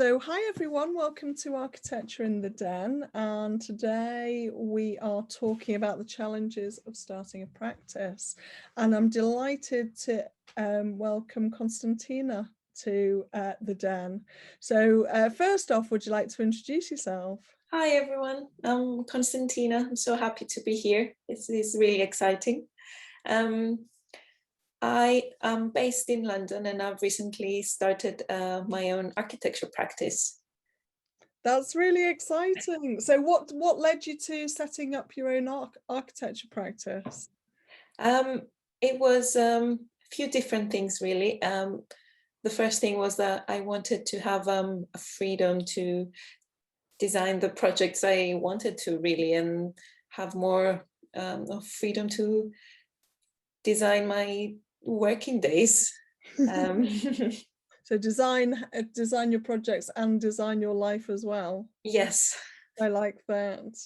So hi everyone, welcome to Architecture in the Den, and today we are talking about the challenges of starting a practice, and I'm delighted to welcome Constantina to the Den. So first off, would you like to introduce yourself? Hi everyone, I'm Constantina. I'm so happy to be here. This is really exciting. I am based in London and I've recently started my own architecture practice. That's really exciting. So what led you to setting up your own architecture practice? It was a few different things really. The first thing was that I wanted to have a freedom to design the projects I wanted to really, and have more of freedom to design my working days. So design your projects and design your life as well. Yes. I like that.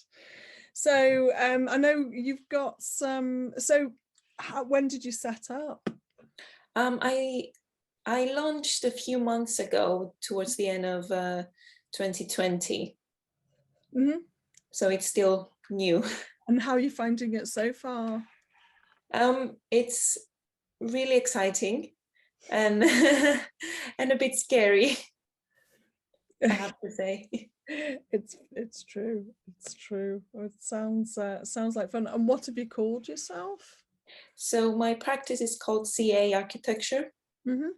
So I know you've got some, so when did you set up? I launched a few months ago towards the end of 2020. Mm-hmm. So it's still new. And how are you finding it so far? It's really exciting and and a bit scary, I have to say. It's true. It's true. It sounds like fun. And what have you called yourself? So my practice is called CA Architecture. Mm-hmm.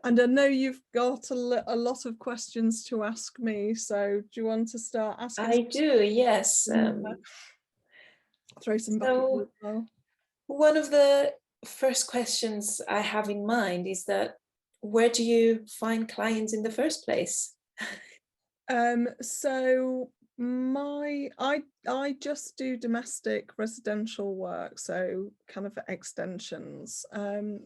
And I know you've got a lot of questions to ask me. So do you want to start asking? I do, yes. Throw some back at you as well. One of the first questions I have in mind is that where do you find clients in the first place? So I just do domestic residential work, so kind of extensions.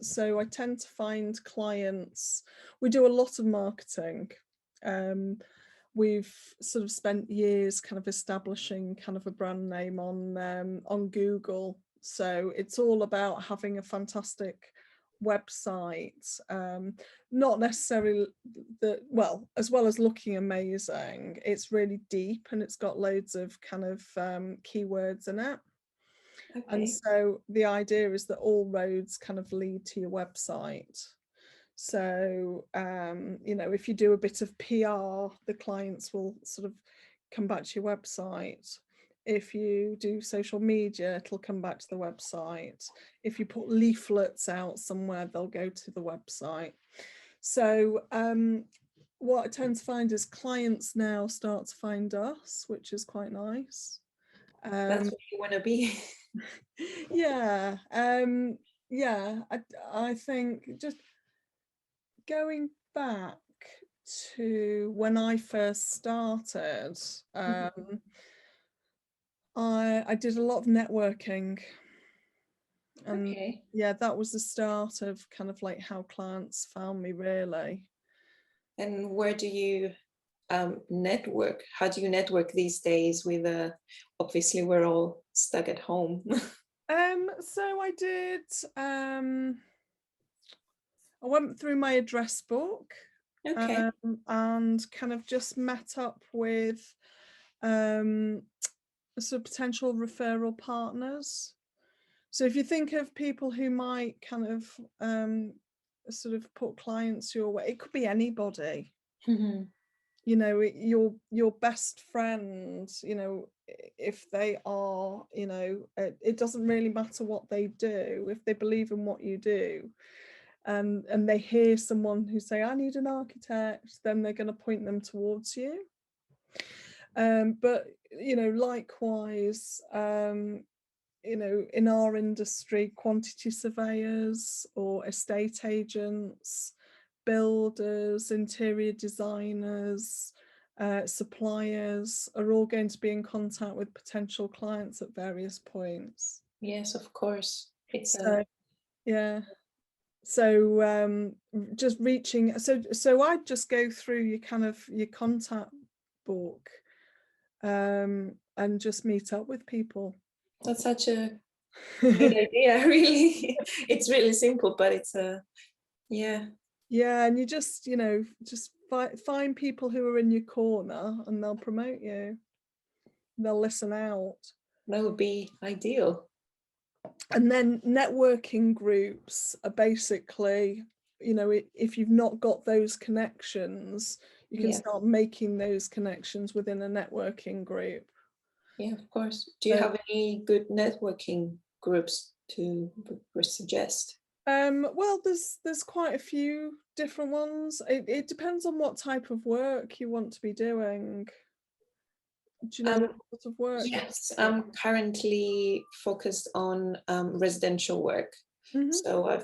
So I tend to find clients. We do a lot of marketing. We've sort of spent years kind of establishing kind of a brand name on Google. So it's all about having a fantastic website, not necessarily well, as well as looking amazing, it's really deep and it's got loads of kind of keywords in it. Okay. And so the idea is that all roads kind of lead to your website. So you know, if you do a bit of PR, the clients will sort of come back to your website. If you do social media, it'll come back to the website. If you put leaflets out somewhere, they'll go to the website. So what I tend to find is clients now start to find us, which is quite nice. That's what you want to be. Yeah, yeah. I think just going back to when I first started, I did a lot of networking, and yeah, that was the start of kind of like how clients found me, really. And where do you network? How do you network these days with obviously we're all stuck at home? So I did I went through my address book, and kind of just met up with sort of potential referral partners. So if you think of people who might kind of sort of put clients your way, it could be anybody. Mm-hmm. You know, your best friend, you know, if they are, you know, it doesn't really matter what they do, if they believe in what you do, and they hear someone who say, I need an architect, then they're going to point them towards you. But you know, likewise, you know, in our industry, quantity surveyors or estate agents, builders, interior designers, suppliers are all going to be in contact with potential clients at various points. Yes, of course. It's yeah. So just reaching, so I'd just go through your kind of your contact book and just meet up with people. That's such a good idea, really. It's really simple, but it's yeah. Yeah, and you just, you know, just find people who are in your corner and they'll promote you. They'll listen out. That would be ideal. And then networking groups are basically, you know, if you've not got those connections, you can start making those connections within a networking group. Yeah, of course. Do you have any good networking groups to suggest? Well, there's quite a few different ones. It depends on what type of work you want to be doing. Do you know what sort of work? Yes, I'm currently focused on residential work. So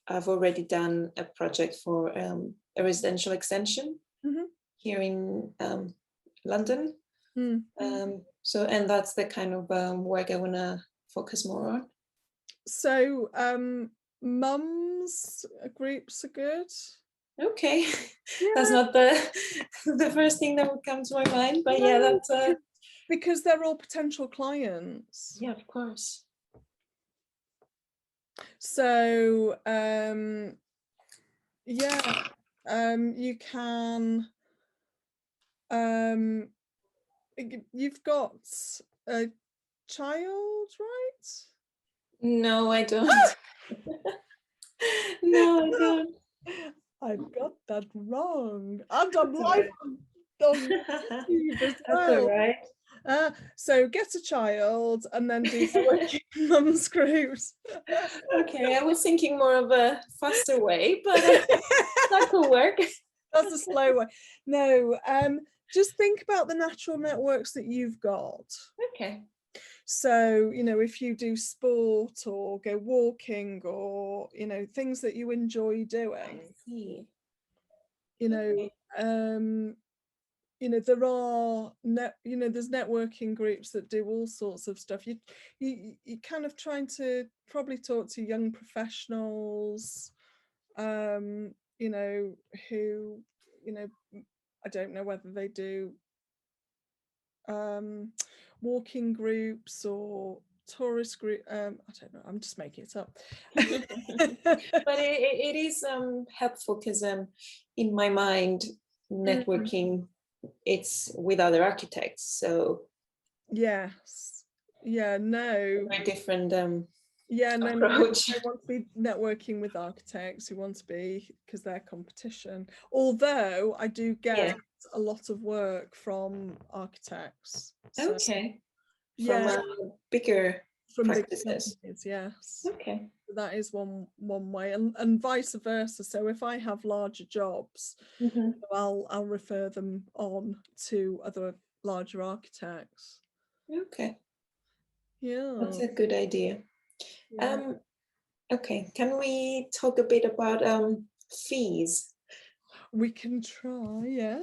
I've already done a project for a residential extension here in London. So, and that's the kind of work I want to focus more on. So mums groups are good. Okay, that's not the first thing that would come to my mind, but yeah, that's because they're all potential clients. Yeah, of course. So yeah, you can you've got a child, right? No, I don't. No, I don't. I've got that wrong. And I'm live on YouTube as well. That's all right. So get a child and then do networking mums groups. Okay, I was thinking more of a faster way, but that could work. That's a slow way. No, just think about the natural networks that you've got. Okay. So, you know, if you do sport or go walking or, you know, things that you enjoy doing, you know, you know, there are you know, there's networking groups that do all sorts of stuff. You kind of trying to probably talk to young professionals, you know, who, you know, I don't know whether they do walking groups or tourist group. I don't know, I'm just making it up. But it is helpful because in my mind, networking it's with other architects, so yes, yeah, no, very different yeah, no, approach. I want to be networking with architects who want to be, because they're competition. Although I do get a lot of work from architects. So, okay. yeah, From bigger practices. Big companies, yes. Okay. That is one way, and vice versa. So if I have larger jobs, I'll refer them on to other larger architects. Okay. Yeah, That's a good idea. yeah. Okay, can we talk a bit about fees? We can try, yes.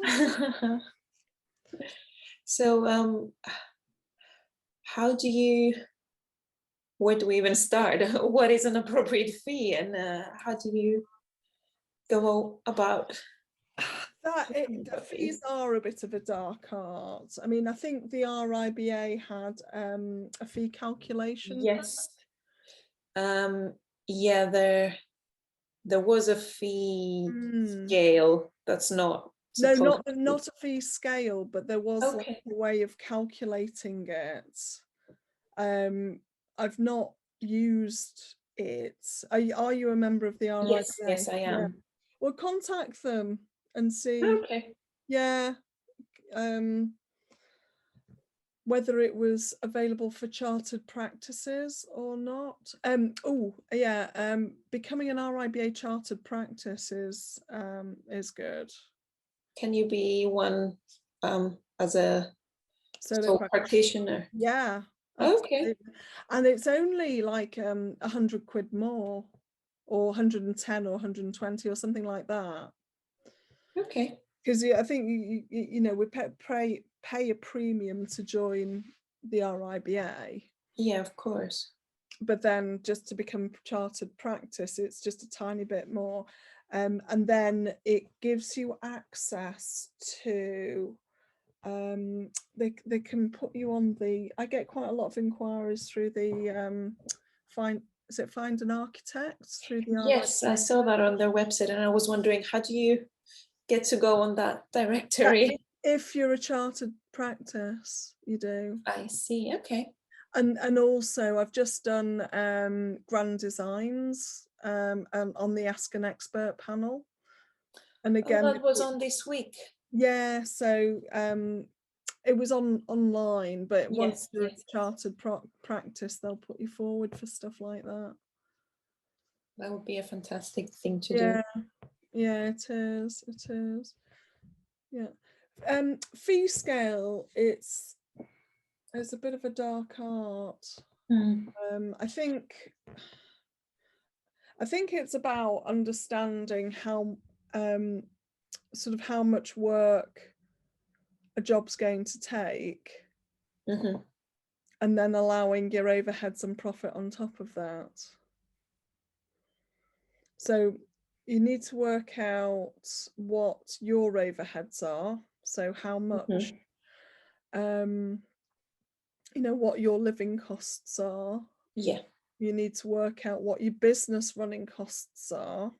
So where do we even start? What is an appropriate fee, and how do you go about The fees are a bit of a dark art. I mean, I think the RIBA had a fee calculation. Yes. Yeah, there was a fee scale that's not No, not a fee scale, but there was like okay. a way of calculating it. I've not used it. Are you a member of the RIBA? Yes, I am. Yeah. Well, contact them and see. Okay. Yeah. Whether it was available for chartered practices or not. Becoming an RIBA chartered practice is good. Can you be one as a sole practitioner? Yeah. Okay. And it's only like 100 quid more, or 110 or 120 or something like that. Okay. Because I think you know, we pay a premium to join the RIBA. Yeah, of course. But then just to become chartered practice, it's just a tiny bit more. And then it gives you access to, they can put you on the, I get quite a lot of inquiries through the is it Find an Architect through the Yes, I saw that on their website, and I was wondering, how do you get to go on that directory? If you're a chartered practice, you do. I see. Okay. And also I've just done grand designs and on the Ask an Expert panel. And again, that was on this week. Yeah, so it was online, but once you're a chartered practice, they'll put you forward for stuff like that. That would be a fantastic thing to do. Yeah, it is. It is. Yeah. Fee scale, it's a bit of a dark art. I think it's about understanding how sort of how much work a job's going to take, and then allowing your overheads and profit on top of that. So you need to work out what your overheads are, so how much you know, what your living costs are. Yeah. You need to work out what your business running costs are.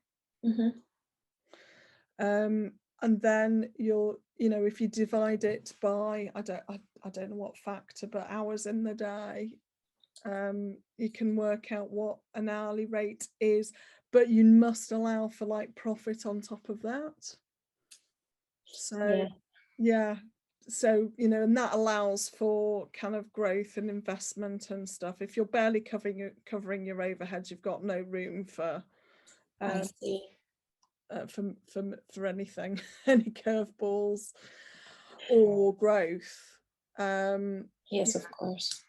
And then you'll, you know, if you divide it by, I don't know what factor, but hours in the day, you can work out what an hourly rate is, but you must allow for like profit on top of that. So yeah, so, you know, and that allows for kind of growth and investment and stuff. If you're barely covering your overheads, you've got no room for I see. For anything, any curveballs or growth. Yes, of course.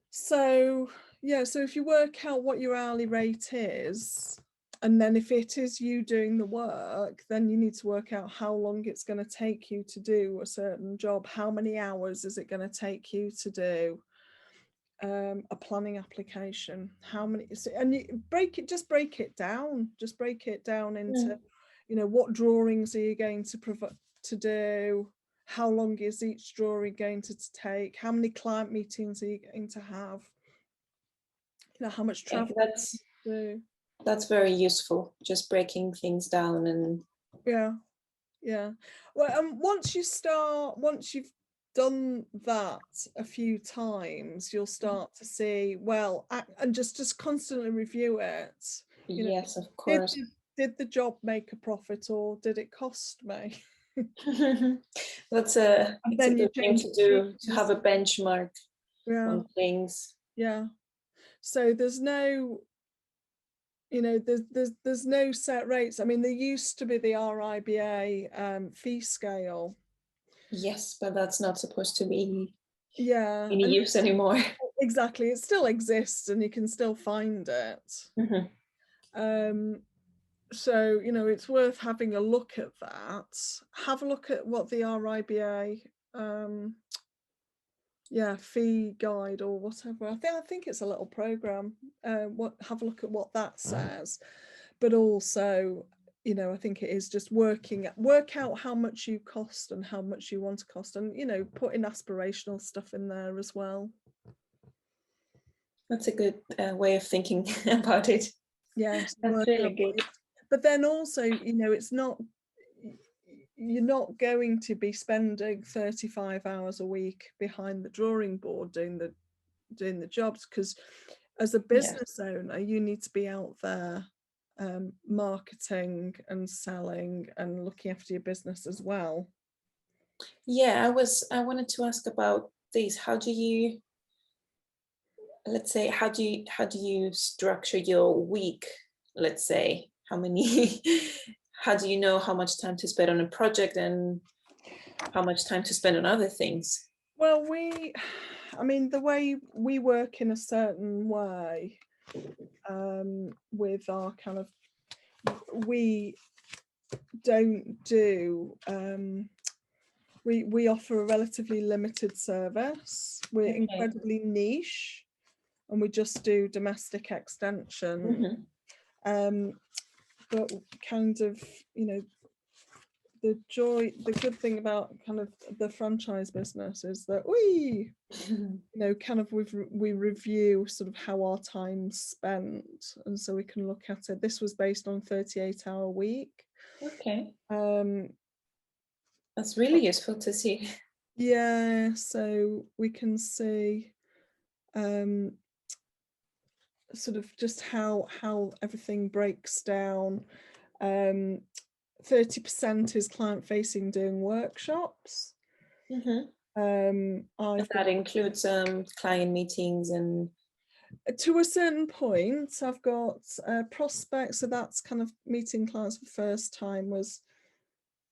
So yeah, so if you work out what your hourly rate is, and then if it is you doing the work, then you need to work out how long it's going to take you to do a certain job. How many hours is it going to take you to do a planning application? How many? And you break it down into, you know, what drawings are you going to do? How long is each drawing going to take? How many client meetings are you going to have? You know, how much travel do? That's very useful, just breaking things down. And yeah. Well, once you've done that a few times, you'll start to see, well, and just constantly review it. You know, yes, of course. Did the job make a profit, or did it cost me? That's a good thing to do, to have a benchmark on things. Yeah. So there's no, you know, there's no set rates. I mean, there used to be the RIBA fee scale. Yes, but that's not supposed to be in use anymore. Exactly, it still exists and you can still find it. So, you know, it's worth having a look at that. Have a look at what the RIBA fee guide or whatever. I think it's a little program. Have a look at what that says. But also, you know, I think it is just work out how much you cost and how much you want to cost, and, you know, put in aspirational stuff in there as well. That's a good way of thinking about it. Yes, that's really good. But then also, you know, you're not going to be spending 35 hours a week behind the drawing board doing the jobs, because as a business owner, you need to be out there marketing and selling and looking after your business as well. Yeah, I wanted to ask about this. How do you, let's say, how do you structure your week? Let's say, how do you know how much time to spend on a project and how much time to spend on other things? Well, I mean, the way we work in a certain way with our kind of, we don't do, we offer a relatively limited service. We're incredibly niche, and we just do domestic extension. But kind of, you know, the good thing about kind of the franchise business is that we, kind of we review sort of how our time's spent, and so we can look at it. This was based on 38-hour week. Okay. That's really useful to see. Yeah, so we can see sort of just how everything breaks down. 30% is client facing, doing workshops. That includes client meetings and to a certain point. I've got prospects, so that's kind of meeting clients for the first time was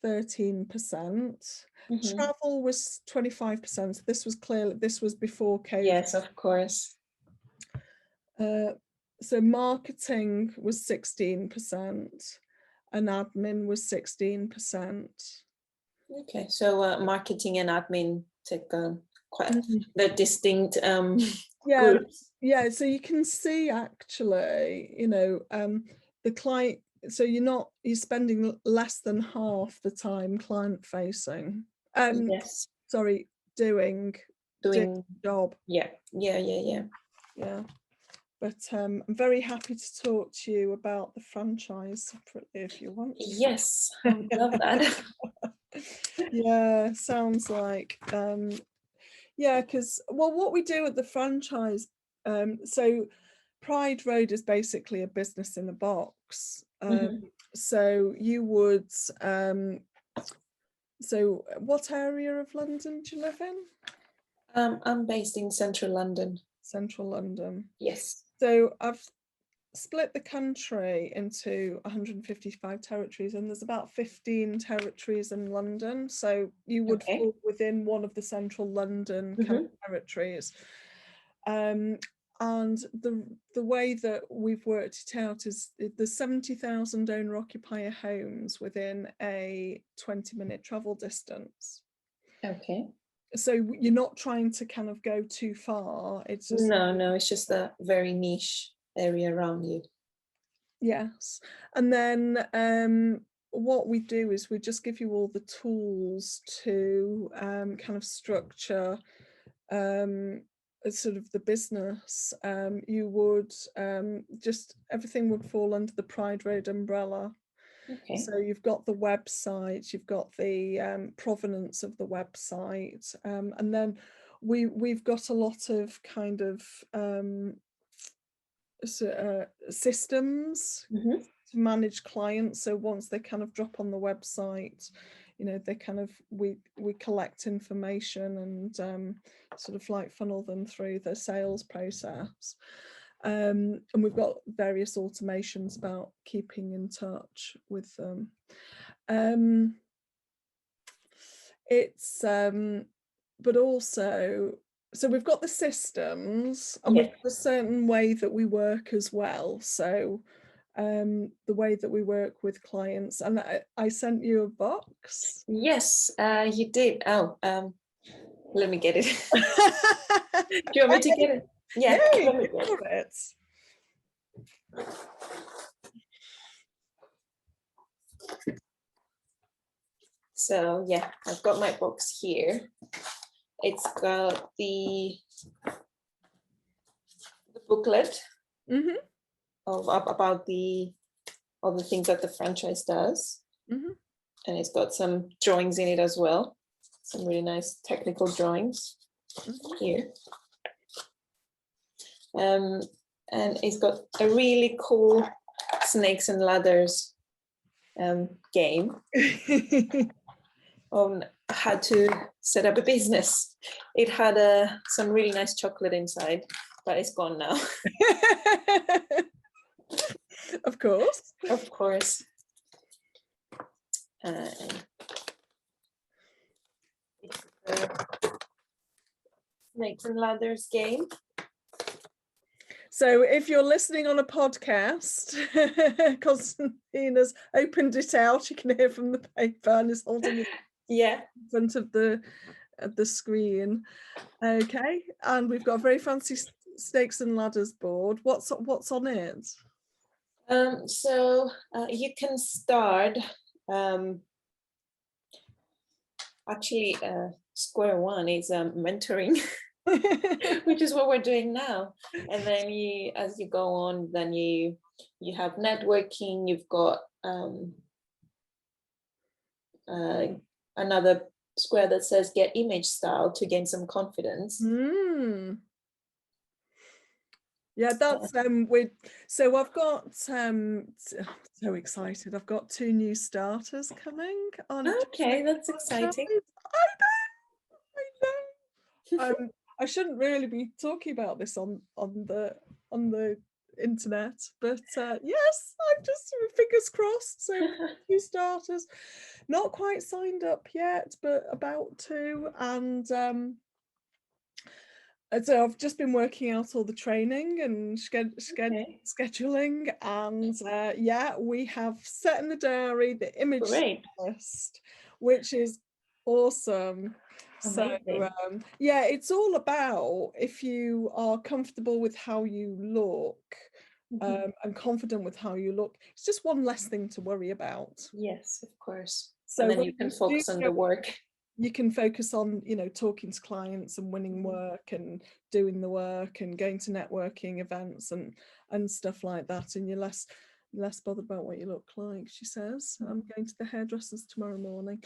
13%. Travel was 25%. This was clearly, this was before COVID. Yes, of course. So marketing was 16% and admin was 16%. Okay, so marketing and admin take quite the distinct groups. Yeah, so you can see actually, the client, so you're spending less than half the time client facing. Yes. Sorry, doing the job. Yeah. But I'm very happy to talk to you about the franchise separately if you want to. Yes, I would love that. Yeah, sounds like because what we do at the franchise, so Pride Road is basically a business in a box. So you would so what area of London do you live in? I'm based in central London. Central London. Yes. So I've split the country into 155 territories, and there's about 15 territories in London. So you would fall within one of the central London kind of territories. And the way that we've worked it out is there's 70,000 owner-occupier homes within a 20-minute travel distance. Okay. So you're not trying to kind of go too far. It's just no, it's just a very niche area around you. Yes, and then what we do is we just give you all the tools to kind of structure sort of the business. You would just everything would fall under the Pride Road umbrella. Okay. So you've got the website, you've got the provenance of the website, and then we've got a lot of kind of systems to manage clients. So once they kind of drop on the website, they kind of we collect information and sort of like funnel them through the sales process. And we've got various automations about keeping in touch with them. It's but also, so we've got the systems and we've got a certain way that we work as well. So the way that we work with clients, and I sent you a box. Yes, you did. Oh, let me get it. Do you want me to get it? Yeah, let me get it. So yeah, I've got my box here. It's got the booklet about all the things that the franchise does, and it's got some drawings in it as well. Some really nice technical drawings here. And it's got a really cool snakes and ladders game on how to set up a business. It had some really nice chocolate inside, but it's gone now. Of course. Of course. It's the snakes and ladders game. So if you're listening on a podcast, Constantina's opened it out. You can hear from the paper and is holding it in front of the screen. Okay, and we've got a very fancy snakes and ladders board. What's on it? So you can start actually square one is mentoring, which is what we're doing now. And then you, as you go on, then you have networking. You've got another square that says get image style to gain some confidence. Yeah, that's so I've got so excited. I've got 2 new starters coming on. Okay, that's exciting. I know. I shouldn't really be talking about this on the internet, but yes, I'm just fingers crossed. So 2 starters, not quite signed up yet, but about to, and so I've just been working out all the training and scheduling, and yeah, we have set in the diary the image list, which is awesome. Amazing. So yeah, it's all about if you are comfortable with how you look and confident with how you look, it's just one less thing to worry about. Yes, of course. So and then you can focus on the work. You can focus on, you know, talking to clients and winning work and doing the work and going to networking events and stuff like that, and you're less bothered about what you look like. She says, I'm going to the hairdressers tomorrow morning.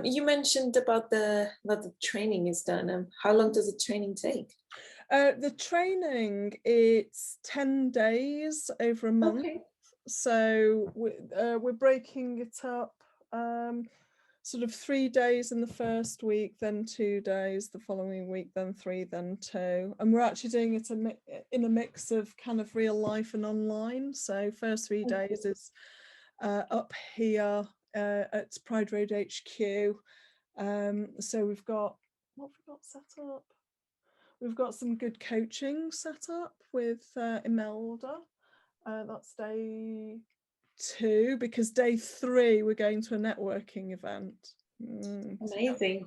You mentioned about the training is done. How long does the training take? The training, it's 10 days over a month. Okay. So we're breaking it up, sort of 3 days in the first week, then 2 days the following week, then 3, then 2. And we're actually doing it in a mix of kind of real life and online. So first 3 days is up here at Pride Road HQ. So we've got, what have we got set up? We've got some good coaching set up with Imelda. That's day 2, because day 3 we're going to a networking event. Amazing.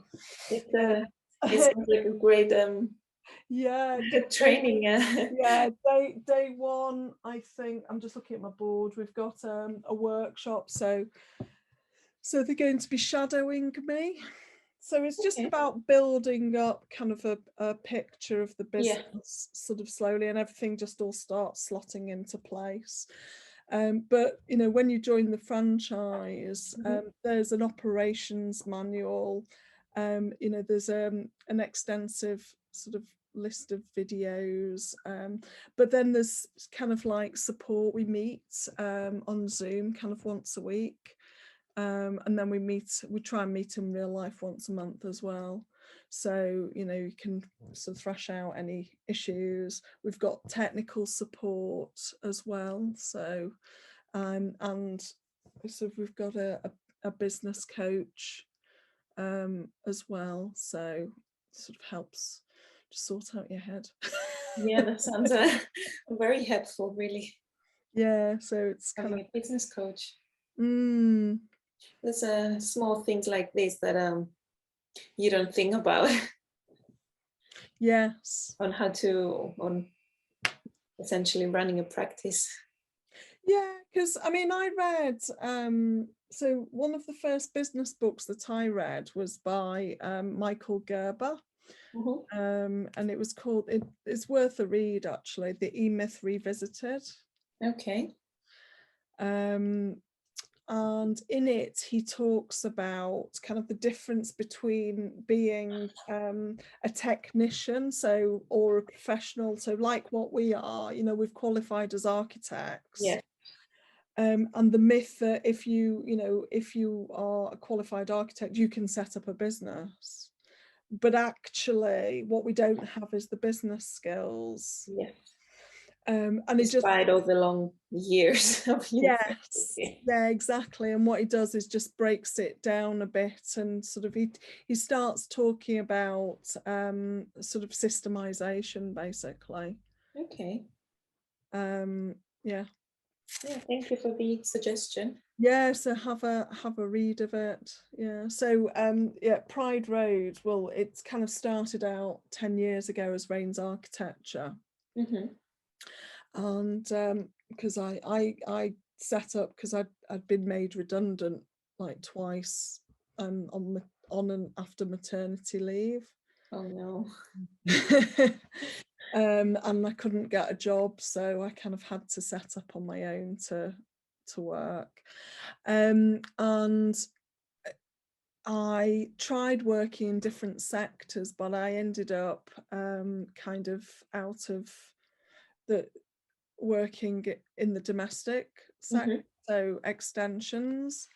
It sounds like a great yeah, training. Yeah, day 1, I think, I'm just looking at my board, we've got a workshop, so they're going to be shadowing me. So it's just about building up kind of a picture of the business sort of slowly, and everything just all starts slotting into place. But, you know, when you join the franchise, there's an operations manual. You know, there's an extensive sort of list of videos. But then there's kind of like support. We meet on Zoom kind of once a week. And then we try and meet in real life once a month as well. So, you know, you can sort of thrash out any issues. We've got technical support as well. So, and so we've got a business coach as well. So sort of helps to sort out your head. Yeah, that sounds very helpful, really. Yeah, so it's kind of a business coach. Mm. There's small things like this that you don't think about. Yes. On essentially running a practice. Yeah, because I mean, I read so one of the first business books that I read was by Michael Gerber. And it was called, it's worth a read actually, The E-Myth Revisited. Okay. And in it he talks about kind of the difference between being a technician, so, or a professional, so like what we are, you know, we've qualified as architects. Yeah. And the myth that if you are a qualified architect, you can set up a business. But actually, what we don't have is the business skills. Yes. And despite all the long years of yes, yeah, exactly. And what he does is just breaks it down a bit, and sort of he starts talking about sort of systemization, basically. Okay. Yeah. Yeah, thank you for the suggestion. Yeah, so have a read of it. Yeah, so yeah, Pride Road, well, it's kind of started out 10 years ago as Rain's Architecture. And because I set up, because I'd been made redundant like twice on and after maternity leave. Oh no. And I couldn't get a job, so I kind of had to set up on my own to work. And I tried working in different sectors, but I ended up kind of out of the working in the domestic sector, so extensions.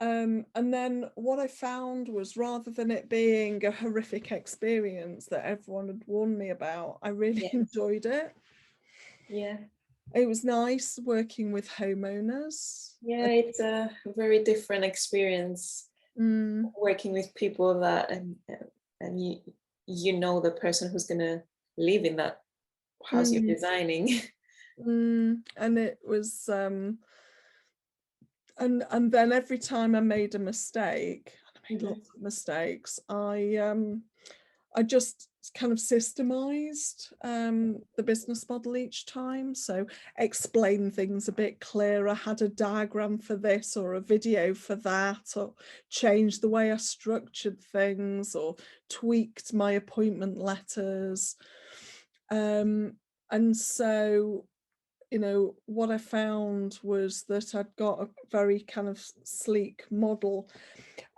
And then what I found was, rather than it being a horrific experience that everyone had warned me about, I really enjoyed it. Yeah. It was nice working with homeowners. Yeah, it's a very different experience working with people that and you know the person who's gonna live in that house you're designing. And it was and then every time I made a mistake, and I made lots of mistakes, I just kind of systemized the business model each time. So explain things a bit clearer, had a diagram for this or a video for that, or changed the way I structured things, or tweaked my appointment letters. And so, you know, what I found was that I'd got a very kind of sleek model,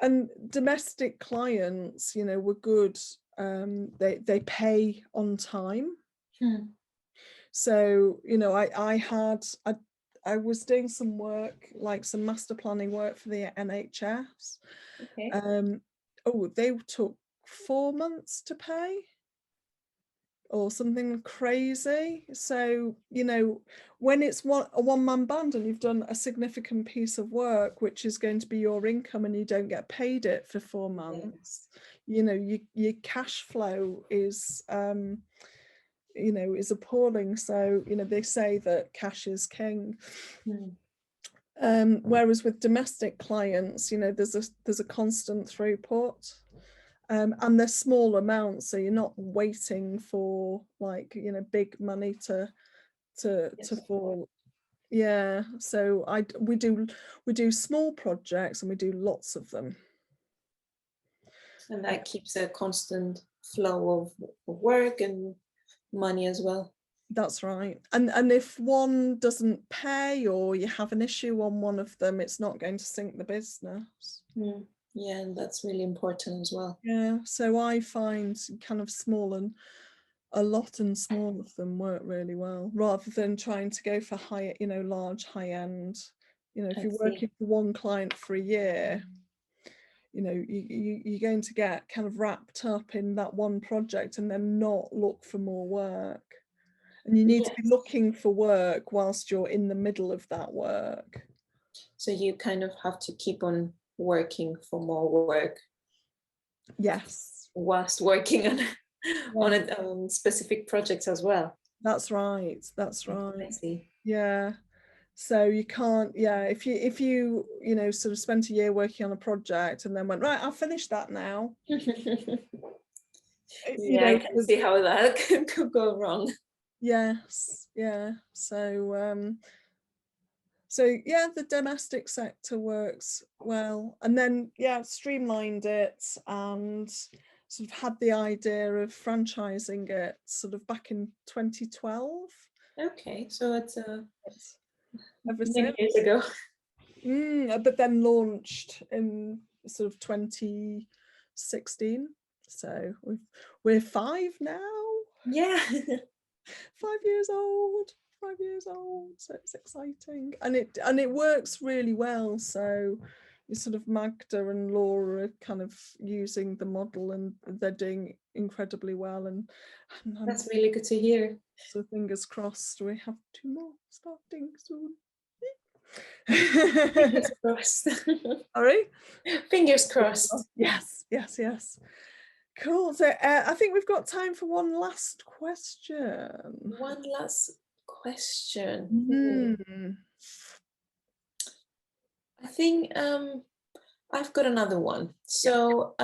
and domestic clients, you know, were good. They pay on time. So, you know, I was doing some work, like some master planning work for the NHS. They took 4 months to pay, or something crazy. So, you know, when it's a one-man band and you've done a significant piece of work which is going to be your income, and you don't get paid it for 4 months, you know, your cash flow is you know, is appalling. So, you know, they say that cash is king. Whereas with domestic clients, you know, there's a constant throughput. And they're small amounts, so you're not waiting for, like, you know, big money to fall. Yeah, so we do small projects, and we do lots of them, And that keeps a constant flow of work and money as well. That's right. And if one doesn't pay, or you have an issue on one of them, it's not going to sink the business. Yeah, and that's really important as well. Yeah, so I find kind of a lot and small of them work really well, rather than trying to go for high, you know, large high end. You know, if you're working for one client for a year, you know, you're going to get kind of wrapped up in that one project and then not look for more work. And you need to be looking for work whilst you're in the middle of that work. So you kind of have to keep on working for more work. Yes. Whilst working on specific projects as well. That's right. That's right. I see. Yeah. So you can't, if you you know, sort of spent a year working on a project and then went, right, I'll finish that now. I can see how that could go wrong. Yes, yeah. So yeah, the domestic sector works well, and then streamlined it, and sort of had the idea of franchising it sort of back in 2012. Okay, so it's ever many since. years ago. But then launched in sort of 2016. So we're 5 now. Yeah. 5 years old. 5 years old. So it's exciting, and it works really well. So sort of Magda and Laura are kind of using the model, and they're doing incredibly well. And that's really good to hear. So fingers crossed, we have 2 more starting soon. Fingers crossed. Sorry? Fingers crossed. Yes. Cool. So I think we've got time for one last question. One last question. I think I've got another one. So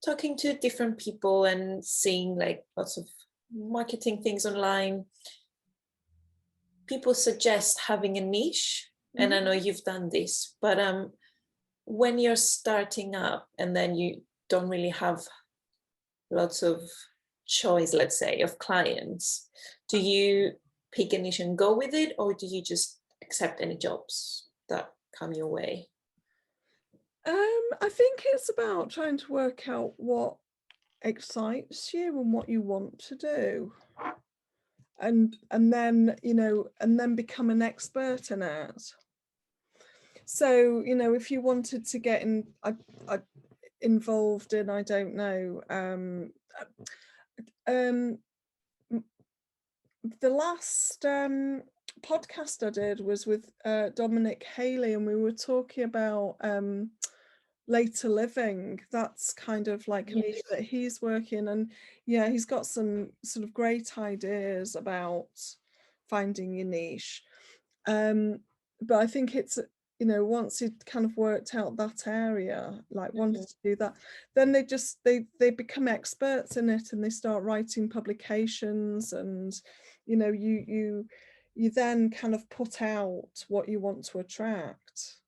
talking to different people and seeing like lots of marketing things online, people suggest having a niche, and I know you've done this, but when you're starting up and then you don't really have lots of choice, let's say, of clients, do you pick a niche and go with it, or do you just accept any jobs that come your way? I think it's about trying to work out what excites you and what you want to do, and then, you know, and then become an expert in it. So, you know, if you wanted to get involved in, I don't know, the last podcast I did was with Dominic Haley, and we were talking about later living. That's kind of like a niche that he's working, and yeah, he's got some sort of great ideas about finding your niche. But I think it's, you know, once you've kind of worked out that area, like wanted to do that, then they become experts in it, and they start writing publications, and you know, you then kind of put out what you want to attract.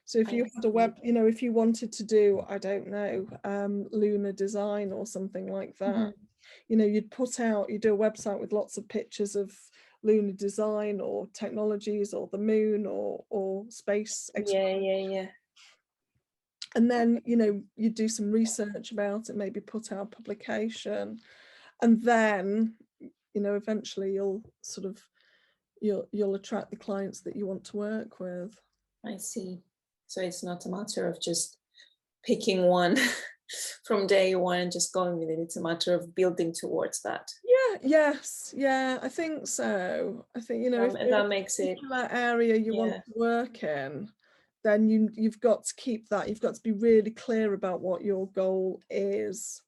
So if you had a web, you know, if you wanted to do, I don't know, lunar design or something like that, you know, you'd do a website with lots of pictures of lunar design or technologies or the moon or space exploration. And then, you know, you do some research about it, maybe put out a publication, and then, you know, eventually you'll attract the clients that you want to work with. I see. So it's not a matter of just picking one from day one and just going with it. It's a matter of building towards that. Yeah, I think so. I think, you know, if that makes it that area you want to work in, then you've got to keep that. You've got to be really clear about what your goal is.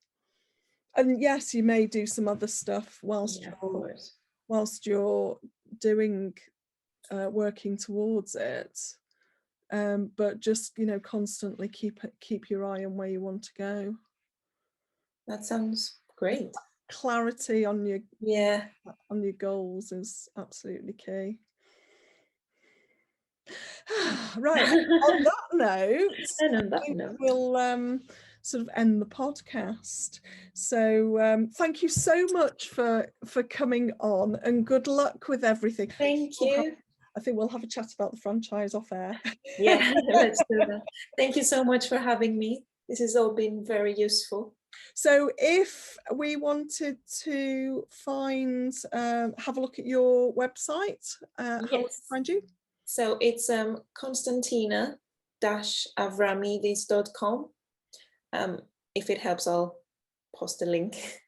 And yes, you may do some other stuff whilst you're doing working towards it. But just, you know, constantly keep your eye on where you want to go. That sounds great. Clarity on your goals is absolutely key. Right. On that note, we'll sort of end the podcast. So thank you so much for coming on, and good luck with everything. Thank you. I think we'll have a chat about the franchise off air. Yeah, let's do that. Thank you so much for having me. This has all been very useful. So if we wanted to have a look at your website, how would we find you? So it's Constantina-Avraamides.com. If it helps, I'll post a link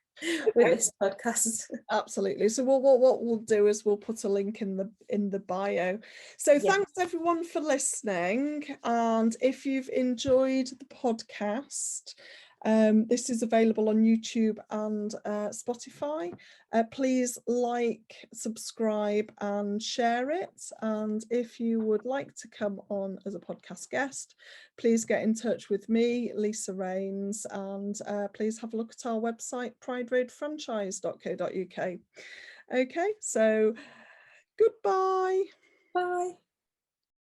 with this podcast. Absolutely. So what we'll do is we'll put a link in the bio. So thanks everyone for listening, and if you've enjoyed the podcast, this is available on YouTube and Spotify. Please like, subscribe and share it, and if you would like to come on as a podcast guest, please get in touch with me, Lisa Rains, and please have a look at our website, prideroadfranchise.co.uk. Okay, so goodbye. Bye.